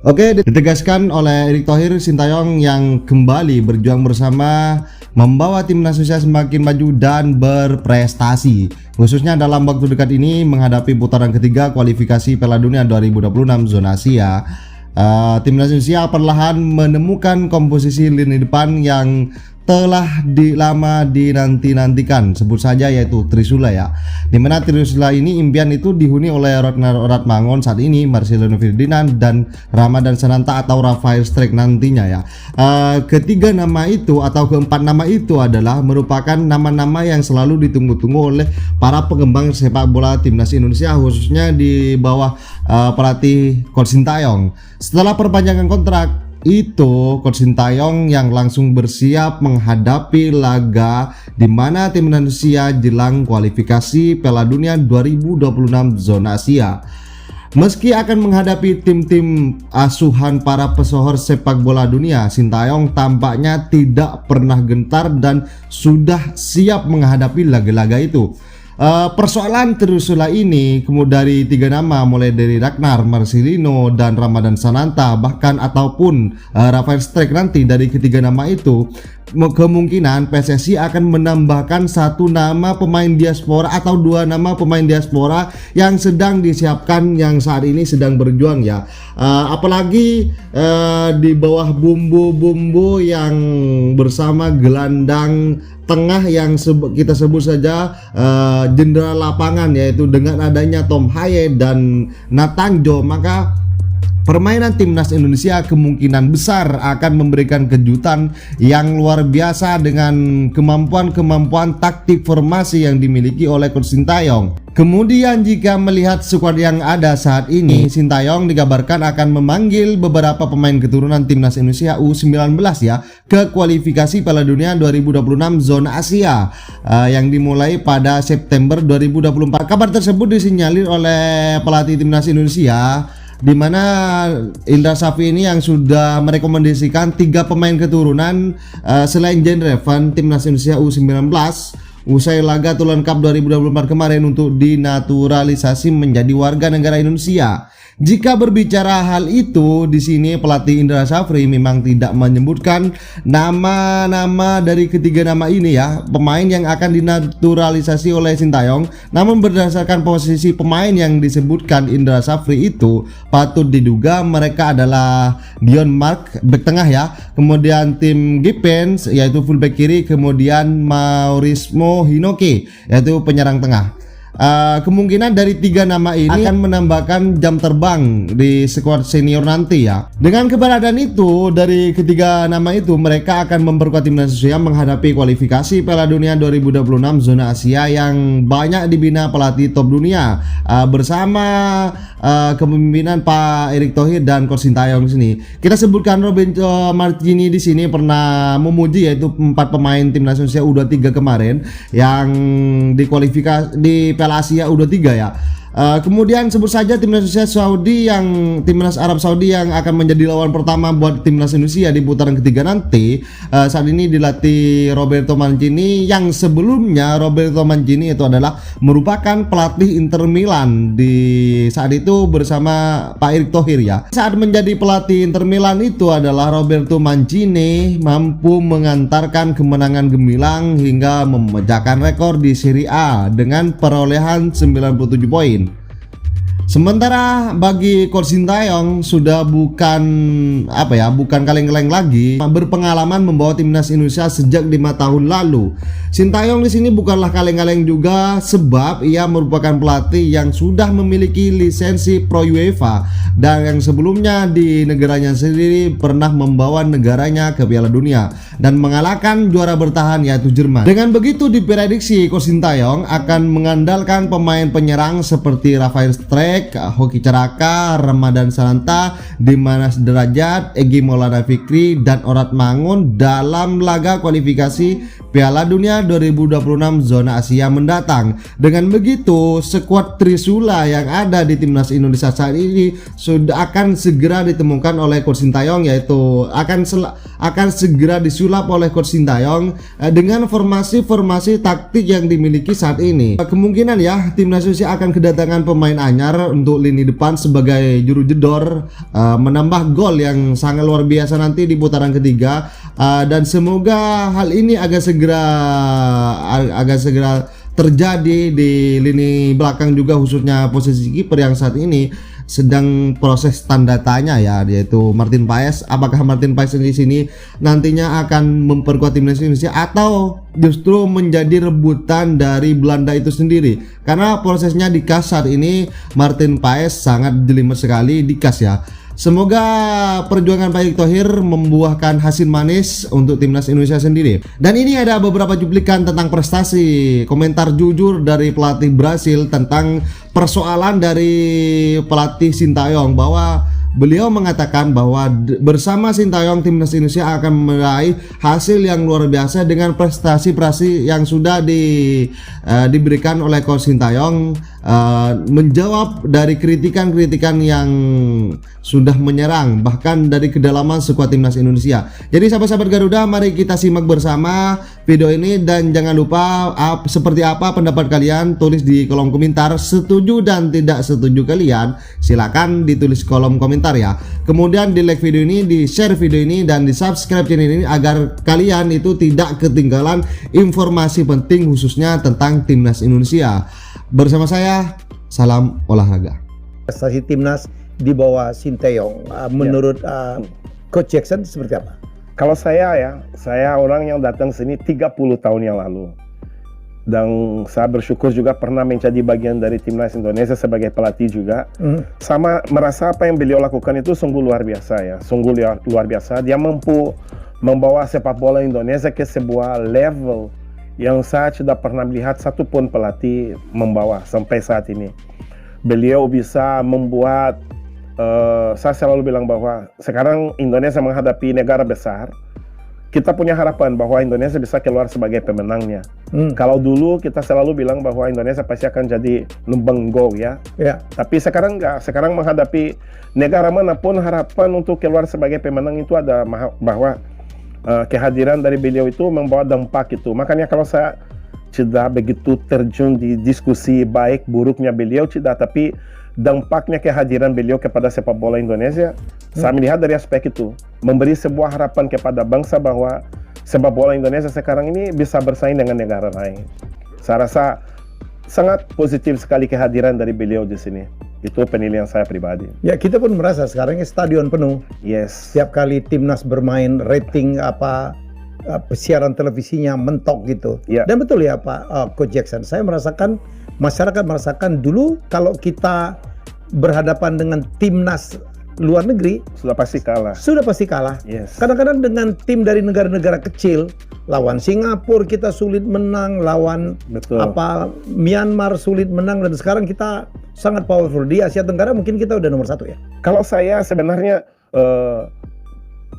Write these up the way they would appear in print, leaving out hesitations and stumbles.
Oke, ditegaskan oleh Erick Thohir, Sintayong yang kembali berjuang bersama membawa timnas Indonesia semakin maju dan berprestasi, khususnya dalam waktu dekat ini menghadapi putaran ketiga kualifikasi Piala Dunia 2026 zona Asia. Timnas Indonesia perlahan menemukan komposisi lini depan yang telah lama dinanti-nantikan, sebut saja yaitu Trisula ya. Dimana Trisula ini impian itu dihuni oleh Ratna Mangon saat ini, Marcelino Ferdinand dan Ramadan Sananta atau Rafael Strijk nantinya ya. Ketiga nama itu atau keempat nama itu adalah merupakan nama-nama yang selalu ditunggu-tunggu oleh para pengembang sepak bola timnas Indonesia, khususnya di bawah pelatih Coach Sintayong. Setelah perpanjangan kontrak itu, Coach Sintayong yang langsung bersiap menghadapi laga di mana tim Indonesia jelang kualifikasi Piala Dunia 2026 zona Asia. Meski akan menghadapi tim-tim asuhan para pesohor sepak bola dunia, Sintayong tampaknya tidak pernah gentar dan sudah siap menghadapi laga-laga itu. Persoalan Trisula ini kemudian dari tiga nama, mulai dari Ragnar, Marcelino dan Ramadan Sananta, bahkan ataupun Rafael Strijk nanti, dari ketiga nama itu kemungkinan PSSI akan menambahkan satu nama pemain diaspora atau dua nama pemain diaspora yang sedang disiapkan, yang saat ini sedang berjuang ya. Apalagi di bawah bumbu-bumbu yang bersama gelandang tengah yang kita sebut saja jenderal lapangan, yaitu dengan adanya Tom Haye dan Nathan Jo, maka permainan timnas Indonesia kemungkinan besar akan memberikan kejutan yang luar biasa dengan kemampuan taktik formasi yang dimiliki oleh Coach Sintayong. Kemudian jika melihat skuad yang ada saat ini, Sintayong dikabarkan akan memanggil beberapa pemain keturunan timnas Indonesia U19 ya ke kualifikasi Piala Dunia 2026 zona Asia yang dimulai pada September 2024. Kabar tersebut disinyalir oleh pelatih timnas Indonesia, di mana Indra Safri ini yang sudah merekomendasikan 3 pemain keturunan selain Jen Revan timnas Indonesia U19 usai laga Thailand Cup 2024 kemarin untuk dinaturalisasi menjadi warga negara Indonesia. Jika berbicara hal itu, di sini pelatih Indra Safri memang tidak menyebutkan nama-nama dari ketiga nama ini ya, pemain yang akan dinaturalisasi oleh Sintayong. Namun berdasarkan posisi pemain yang disebutkan Indra Safri itu, patut diduga mereka adalah Dion Mark bek tengah ya, kemudian Tim Gibbons yaitu fullback kiri, kemudian Maurizio Hinoke yaitu penyerang tengah. Kemungkinan dari 3 nama ini akan menambahkan jam terbang di skuad senior nanti ya. Dengan keberadaan itu, dari ketiga nama itu mereka akan memperkuat timnas Indonesia menghadapi kualifikasi Piala Dunia 2026 zona Asia yang banyak dibina pelatih top dunia bersama kepemimpinan Pak Erick Thohir dan Coach Sintayong sini. Kita sebutkan Roberto Mancini di sini pernah memuji yaitu 4 pemain timnas Indonesia U23 kemarin yang dikualifikasi di Piala Asia U23 ya. Kemudian sebut saja timnas timnas Arab Saudi yang akan menjadi lawan pertama buat timnas Indonesia di putaran ketiga nanti. Saat ini dilatih Roberto Mancini, yang sebelumnya Roberto Mancini itu adalah merupakan pelatih Inter Milan di saat itu bersama Pak Erick Thohir ya. Saat menjadi pelatih Inter Milan itu adalah Roberto Mancini mampu mengantarkan kemenangan gemilang hingga memecahkan rekor di Serie A dengan perolehan 97 poin. Sementara bagi Coach Sintayong sudah bukan kaleng-kaleng lagi, berpengalaman membawa timnas Indonesia sejak 5 tahun lalu. Sintayong di sini bukanlah kaleng-kaleng juga, sebab ia merupakan pelatih yang sudah memiliki lisensi Pro UEFA dan yang sebelumnya di negaranya sendiri pernah membawa negaranya ke Piala Dunia dan mengalahkan juara bertahan yaitu Jerman. Dengan begitu diprediksi Coach Sintayong akan mengandalkan pemain penyerang seperti Rafael Strijk, Hoki Caraka, Ramadan Sananta, Dimas Derajat, Egy Maulana Fikri dan Orat Mangun dalam laga kualifikasi Piala Dunia 2026 zona Asia mendatang. Dengan begitu, skuad Trisula yang ada di timnas Indonesia saat ini sudah akan segera ditemukan oleh Coach Sintayong, yaitu akan segera disulap oleh Coach Sintayong dengan formasi taktik yang dimiliki saat ini. Kemungkinan ya timnas Indonesia akan kedatangan pemain anyar striker untuk lini depan sebagai juru jedor, menambah gol yang sangat luar biasa nanti di putaran ketiga, dan semoga hal ini agak segera terjadi di lini belakang juga, khususnya posisi kiper yang saat ini sedang proses tanda tanya ya, yaitu Martin Paes. Apakah Martin Paes di sini nantinya akan memperkuat timnas Indonesia atau justru menjadi rebutan dari Belanda itu sendiri? Karena prosesnya di KAS saat ini Martin Paes sangat jelimet sekali di KAS ya. Semoga perjuangan Pak Erick Thohir membuahkan hasil manis untuk timnas Indonesia sendiri. Dan ini ada beberapa cuplikan tentang prestasi, komentar jujur dari pelatih Brasil tentang persoalan dari pelatih Sintayong, bahwa beliau mengatakan bahwa bersama Sintayong timnas Indonesia akan meraih hasil yang luar biasa dengan prestasi-prestasi yang sudah diberikan oleh Coach Sintayong, menjawab dari kritikan-kritikan yang sudah menyerang bahkan dari kedalaman skuad timnas Indonesia. Jadi sahabat-sahabat Garuda, mari kita simak bersama video ini, dan jangan lupa seperti apa pendapat kalian, tulis di kolom komentar. Setuju dan tidak setuju kalian silakan ditulis kolom komentar ya. Kemudian di like video ini, di share video ini, dan di subscribe channel ini agar kalian itu tidak ketinggalan informasi penting khususnya tentang timnas Indonesia. Bersama saya, salam olahraga. Prestasi timnas di bawah Sintayong, menurut Coach Jackson seperti apa? Kalau saya orang yang datang sini 30 tahun yang lalu, dan saya bersyukur juga pernah menjadi bagian dari timnas Indonesia sebagai pelatih juga. Sama merasa apa yang beliau lakukan itu sungguh luar biasa ya, sungguh luar biasa. Dia mampu membawa sepak bola Indonesia ke sebuah level yang saya tidak pernah melihat satupun pelatih membawa sampai saat ini. Beliau bisa membuat, saya selalu bilang bahwa sekarang Indonesia menghadapi negara besar, kita punya harapan bahwa Indonesia bisa keluar sebagai pemenangnya. Kalau dulu kita selalu bilang bahwa Indonesia pasti akan jadi lumbang go ya. Tapi sekarang enggak, sekarang menghadapi negara manapun harapan untuk keluar sebagai pemenang itu ada, bahwa kehadiran dari beliau itu membawa dampak itu. Makanya kalau saya tidak begitu terjun di diskusi baik buruknya beliau, tidak, tapi dampaknya kehadiran beliau kepada sepak bola Indonesia, saya melihat dari aspek itu, memberi sebuah harapan kepada bangsa bahwa sepak bola Indonesia sekarang ini bisa bersaing dengan negara lain. Saya rasa sangat positif sekali kehadiran dari beliau di sini. Itu penilaian saya pribadi. Ya, kita pun merasa sekarang stadion penuh. Yes. Setiap kali timnas bermain, rating siaran televisinya mentok gitu. Dan betul ya Pak Coach Jackson, saya merasakan, masyarakat merasakan dulu kalau kita berhadapan dengan timnas luar negeri sudah pasti kalah. Yes. Kadang-kadang dengan tim dari negara-negara kecil, lawan Singapura kita sulit menang, lawan Myanmar sulit menang, dan sekarang kita sangat powerful di Asia Tenggara. Mungkin kita udah nomor 1 ya. Kalau saya sebenarnya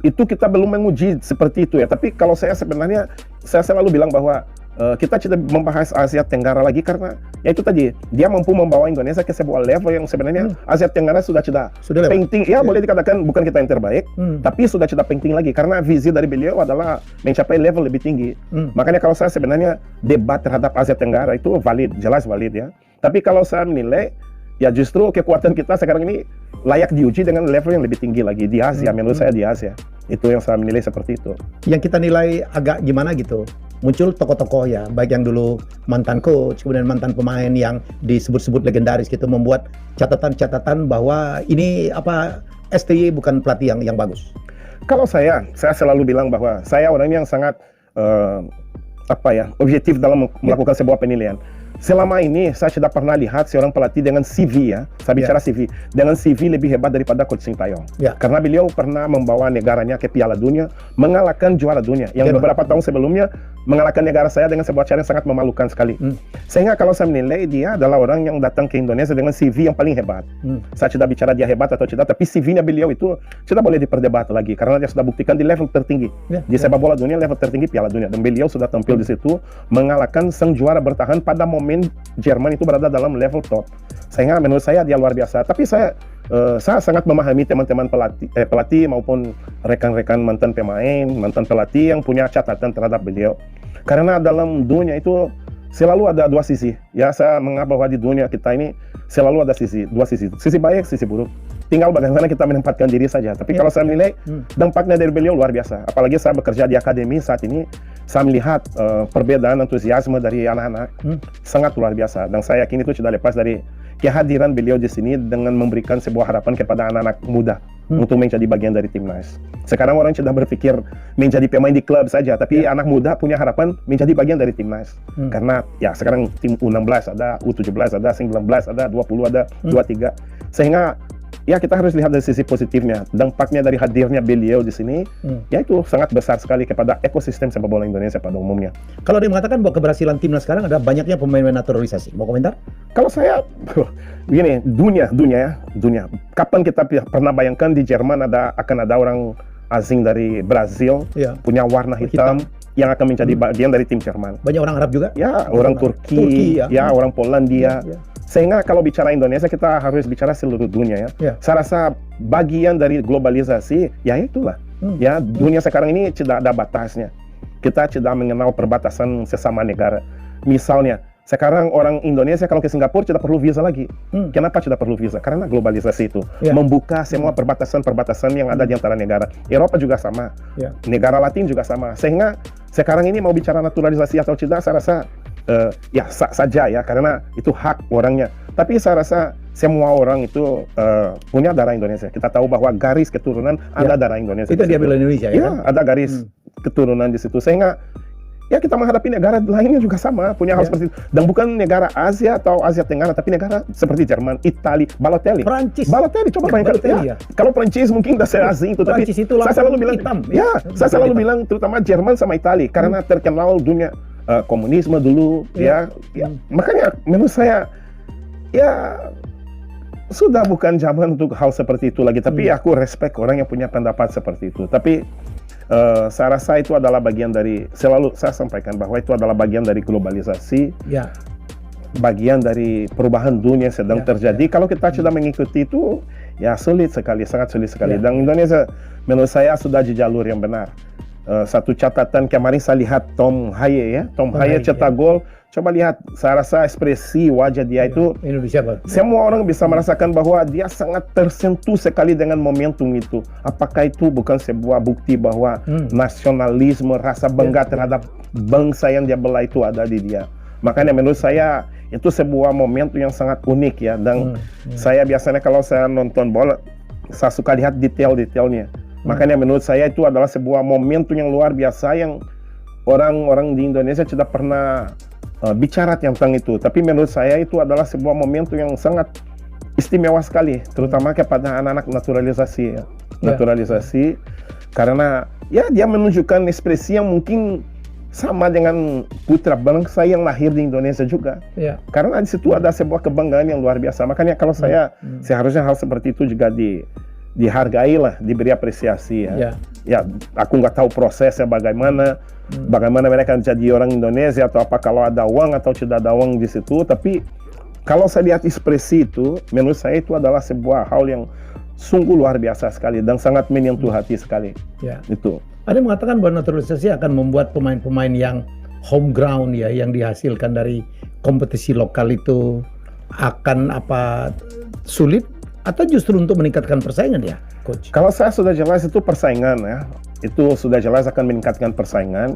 itu kita belum menguji seperti itu ya. Tapi kalau saya sebenarnya, saya selalu bilang bahwa kita tidak membahas Asia Tenggara lagi, karena ya itu tadi, dia mampu membawa Indonesia ke sebuah level yang sebenarnya Asia Tenggara sudah penting ya, boleh dikatakan bukan kita yang terbaik, tapi sudah tidak penting lagi, karena visi dari beliau adalah mencapai level lebih tinggi. Makanya kalau saya sebenarnya debat terhadap Asia Tenggara itu valid, jelas valid ya. Tapi kalau saya menilai, ya justru kekuatan kita sekarang ini layak diuji dengan level yang lebih tinggi lagi di Asia. Menurut saya di Asia, itu yang saya menilai seperti itu. Yang kita nilai agak gimana gitu, muncul tokoh-tokoh ya, baik yang dulu mantan coach, kemudian mantan pemain yang disebut-sebut legendaris gitu, membuat catatan-catatan bahwa ini STY bukan pelatih yang bagus. Kalau saya selalu bilang bahwa saya orang yang sangat objektif dalam melakukan sebuah penilaian. Selama ini saya tidak pernah lihat seorang pelatih dengan CV ya, saya bicara CV, dengan CV lebih hebat daripada Coach Sintayong. Karena beliau pernah membawa negaranya ke Piala Dunia, mengalahkan juara dunia, yang beberapa tahun sebelumnya mengalahkan negara saya dengan sebuah cara yang sangat memalukan sekali. Sehingga kalau saya menilai, dia adalah orang yang datang ke Indonesia dengan CV yang paling hebat. Saya tidak bicara dia hebat atau tidak, tapi CV-nya beliau itu tidak boleh diperdebat lagi, karena dia sudah buktikan di level tertinggi di sepak bola dunia, level tertinggi Piala Dunia, dan beliau sudah tampil di situ, mengalahkan sang juara bertahan pada momen Jerman itu berada dalam level top. Sehingga menurut saya dia luar biasa. Tapi saya sangat memahami teman-teman pelatih maupun rekan-rekan mantan pemain, mantan pelatih yang punya catatan terhadap beliau. Karena dalam dunia itu selalu ada dua sisi. Ya, saya menganggap bahwa di dunia kita ini selalu ada dua sisi. Sisi baik, sisi buruk. Tinggal bagaimana kita menempatkan diri saja. Tapi kalau saya menilai dampaknya dari beliau luar biasa. Apalagi saya bekerja di akademi saat ini, saya melihat perbedaan antusiasme dari anak-anak sangat luar biasa. Dan saya yakin itu tidak lepas dari kehadiran beliau di sini dengan memberikan sebuah harapan kepada anak-anak muda untuk menjadi bagian dari timnas. Sekarang orang sudah berpikir menjadi pemain di klub saja, tapi anak muda punya harapan menjadi bagian dari timnas. Karena ya sekarang tim U16 ada, U17 ada, 19 ada, 20 ada, 23. Sehingga ya kita harus lihat dari sisi positifnya. Dampaknya dari hadirnya beliau di sini, ya itu sangat besar sekali kepada ekosistem sepak bola Indonesia pada umumnya. Kalau dia mengatakan bahwa keberhasilan timnas sekarang ada banyaknya pemain naturalisasi, mau komentar? Kalau saya, begini, dunia. Kapan kita pernah bayangkan di Jerman akan ada orang asing dari Brazil, punya warna hitam, yang akan menjadi bagian dari tim Jerman. Banyak orang Arab juga? Ya, orang Turki, orang Polandia. Sehingga kalau bicara Indonesia, kita harus bicara seluruh dunia ya. Saya rasa bagian dari globalisasi, ya itulah. Ya, dunia sekarang ini tidak ada batasnya. Kita tidak mengenal perbatasan sesama negara. Misalnya, sekarang orang Indonesia kalau ke Singapura tidak perlu visa lagi. Kenapa tidak perlu visa? Karena globalisasi itu membuka semua perbatasan-perbatasan yang ada di antara negara. Eropa juga sama, negara Latin juga sama. Sehingga sekarang ini mau bicara naturalisasi atau tidak, saya rasa ya sah saja ya, karena itu hak orangnya. Tapi saya rasa semua orang itu punya darah Indonesia. Kita tahu bahwa garis keturunan ada darah Indonesia. Itu diambil Indonesia ya? Kan? Ada garis keturunan di situ. Sehingga ya kita menghadapi negara lainnya juga sama, punya hal seperti itu. Dan bukan negara Asia atau Asia Tenggara, tapi negara seperti Jerman, Italia, Balotelli. Balotelli, coba bayangkan. Kalau Prancis mungkin udah saya asing itu, tapi saya selalu bilang, saya selalu bilang terutama Jerman sama Italia, karena terkenal dunia komunisme dulu, makanya menurut saya ya sudah bukan zaman untuk hal seperti itu lagi. Tapi aku respect orang yang punya pendapat seperti itu. Tapi saya rasa itu adalah bagian dari, selalu saya sampaikan bahwa itu adalah bagian dari globalisasi, bagian dari perubahan dunia yang sedang terjadi. Kalau kita sudah mengikuti itu, ya sulit sekali, sangat sulit sekali. Dan Indonesia menurut saya sudah di jalur yang benar. Satu catatan kemarin saya lihat Tom Haye cetak gol. Coba lihat, saya rasa ekspresi wajah dia itu Indonesia, semua orang bisa merasakan bahwa dia sangat tersentuh sekali dengan momentum itu. Apakah itu bukan sebuah bukti bahwa nasionalisme, rasa bangga terhadap bangsa yang dia bela itu ada di dia. Makanya menurut saya itu sebuah momentum yang sangat unik ya. Dan saya biasanya kalau saya nonton bola, saya suka lihat detail-detailnya. Makanya menurut saya itu adalah sebuah momentum yang luar biasa yang orang-orang di Indonesia tidak pernah bicara tentang itu. Tapi menurut saya itu adalah sebuah momentum yang sangat istimewa sekali, terutama kepada anak-anak naturalisasi. Naturalisasi, karena ya dia menunjukkan ekspresi yang mungkin sama dengan putra bangsa yang lahir di Indonesia juga. Karena di situ ada sebuah kebanggaan yang luar biasa. Makanya kalau saya seharusnya hal seperti itu juga dihargai lah, diberi apresiasi ya. Ya, aku nggak tahu prosesnya bagaimana mereka jadi orang Indonesia atau apa, kalau ada uang atau tidak ada uang di situ. Tapi kalau saya lihat ekspresi itu, menurut saya itu adalah sebuah hal yang sungguh luar biasa sekali dan sangat menyentuh hati sekali. Itu. Ada yang mengatakan bahwa naturalisasi akan membuat pemain-pemain yang home ground ya, yang dihasilkan dari kompetisi lokal itu akan sulit, atau justru untuk meningkatkan persaingan ya, Coach? Kalau saya sudah jelas itu persaingan ya, itu sudah jelas akan meningkatkan persaingan.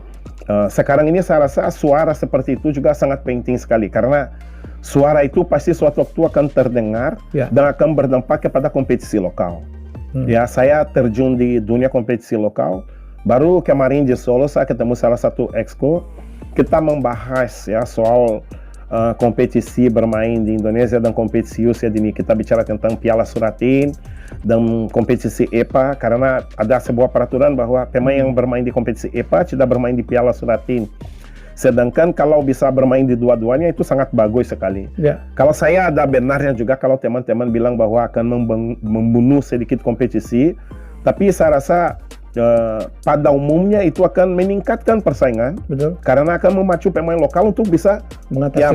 Sekarang ini saya rasa suara seperti itu juga sangat penting sekali, karena suara itu pasti suatu waktu akan terdengar dan akan berdampak kepada kompetisi lokal. Ya, saya terjun di dunia kompetisi lokal. Baru kemarin di Solo saya ketemu salah satu exco, kita membahas ya soal kompetisi bermain di Indonesia dan kompetisi usia dini. Kita bicara tentang Piala Suratin dan kompetisi EPA, karena ada sebuah peraturan bahwa pemain yang bermain di kompetisi EPA tidak bermain di Piala Suratin. Sedangkan kalau bisa bermain di dua-duanya itu sangat bagus sekali. Kalau saya ada benarnya juga kalau teman-teman bilang bahwa akan membunuh sedikit kompetisi, tapi saya rasa pada umumnya itu akan meningkatkan persaingan. Karena akan memacu pemain lokal untuk bisa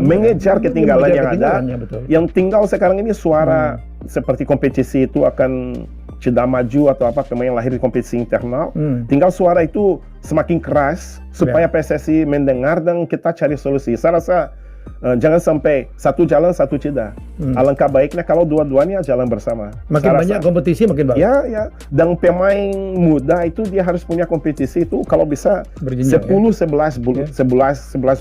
mengejar ketinggalan yang ada. Yang tinggal sekarang ini suara seperti kompetisi itu akan tidak maju atau apa pemain yang lahir di kompetisi internal, tinggal suara itu semakin keras supaya PSSI mendengar dan kita cari solusi. Saya rasa jangan sampai satu jalan satu tidak. Alangkah baiknya kalau dua-duanya jalan bersama. Makin Saya banyak rasa, kompetisi makin bagus. ya. Dan pemain muda itu dia harus punya kompetisi itu kalau bisa Berjenjang, 10-11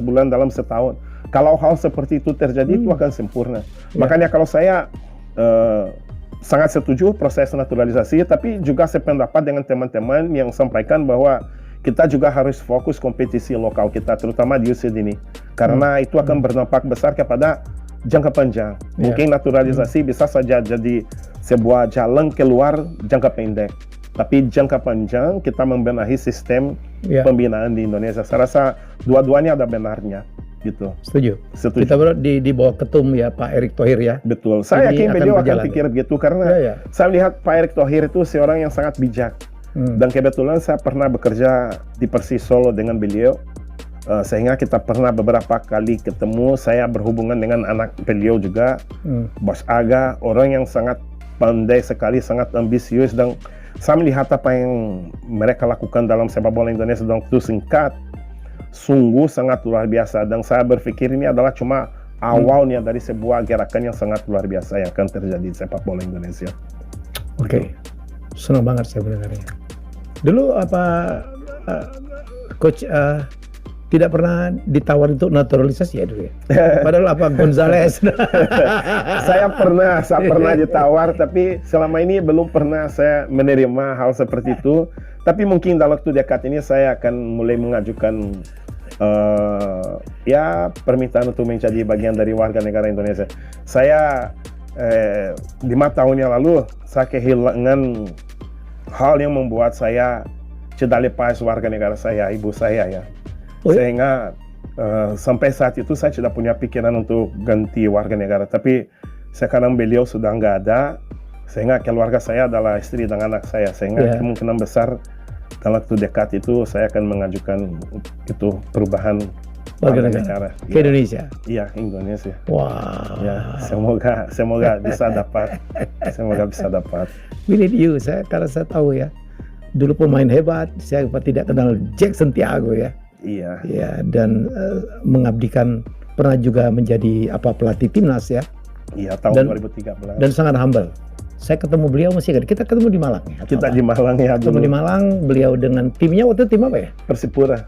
bulan dalam setahun. Kalau hal seperti itu terjadi itu akan sempurna. Makanya kalau saya sangat setuju proses naturalisasi, tapi juga sependapat dengan teman-teman yang sampaikan bahwa kita juga harus fokus kompetisi lokal kita, terutama di usia dini, karena itu akan berdampak besar kepada jangka panjang. Mungkin naturalisasi bisa saja jadi sebuah jalan keluar jangka pendek, tapi jangka panjang kita membenahi sistem pembinaan di Indonesia. Saya rasa dua-duanya ada benarnya. Gitu. Setuju. Setuju. Kita di bawah ketum ya Pak Erick Thohir ya. Betul. Saya yakin beliau akan pikir begitu karena saya lihat Pak Erick Thohir itu seorang yang sangat bijak. Dan kebetulan saya pernah bekerja di Persis Solo dengan beliau, sehingga kita pernah beberapa kali ketemu. Saya berhubungan dengan anak beliau juga, Bos Aga, orang yang sangat pandai sekali, sangat ambisius, dan saya melihat apa yang mereka lakukan dalam sepak bola Indonesia dalam waktu singkat. Sungguh sangat luar biasa, dan saya berpikir ini adalah cuma awalnya dari sebuah gerakan yang sangat luar biasa yang akan terjadi di sepak bola Indonesia. Oke, senang banget saya mendengarnya. Dulu apa coach tidak pernah ditawar untuk naturalisasi ya dulu ya? Padahal apa Gonzales? saya pernah ditawar, tapi selama ini belum pernah saya menerima hal seperti itu. Tapi mungkin dalam waktu dekat ini saya akan mulai mengajukan permintaan untuk menjadi bagian dari warga negara Indonesia. Saya 5 tahun yang lalu saya kehilangan hal yang membuat saya tidak lepas warga negara saya, ibu saya ya. Sehingga sampai saat itu saya tidak punya pikiran untuk ganti warga negara. Tapi sekarang beliau sudah nggak ada, sehingga keluarga saya adalah istri dan anak saya. Sehingga kemungkinan besar dalam waktu dekat itu saya akan mengajukan itu perubahan warga negara ke Indonesia. Iya, Indonesia. Wow. Ya, semoga bisa dapat. Semoga bisa dapat. We need you, karena saya tahu ya. Dulu pemain hebat, saya tidak kenal Jack Santiago ya. Iya. Ya, dan mengabdikan, pernah juga menjadi pelatih timnas ya. Iya, tahun 2013. Dan sangat humble. Saya ketemu beliau masih kan, kita ketemu di Malang ya. Kita di Malang ya dulu. Ketemu di Malang, beliau dengan timnya waktu itu tim apa ya? Persipura.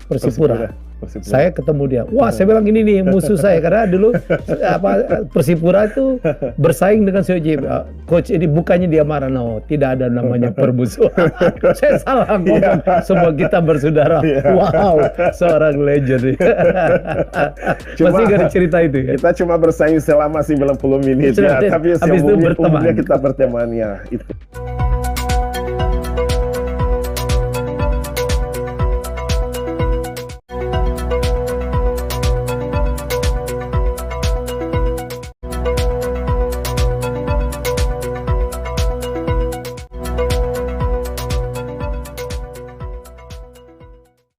Saya ketemu dia. Wah, saya bilang ini nih musuh saya karena dulu Persipura itu bersaing dengan COJ. Coach ini bukannya dia marah, no, tidak ada namanya permusuhan. Saya salah ngomong. Semua kita bersaudara. Wow, seorang legend. Masih gak ada cerita itu ya? Kita cuma bersaing selama 90 menit ya, tapi umumnya kita berteman ya itu.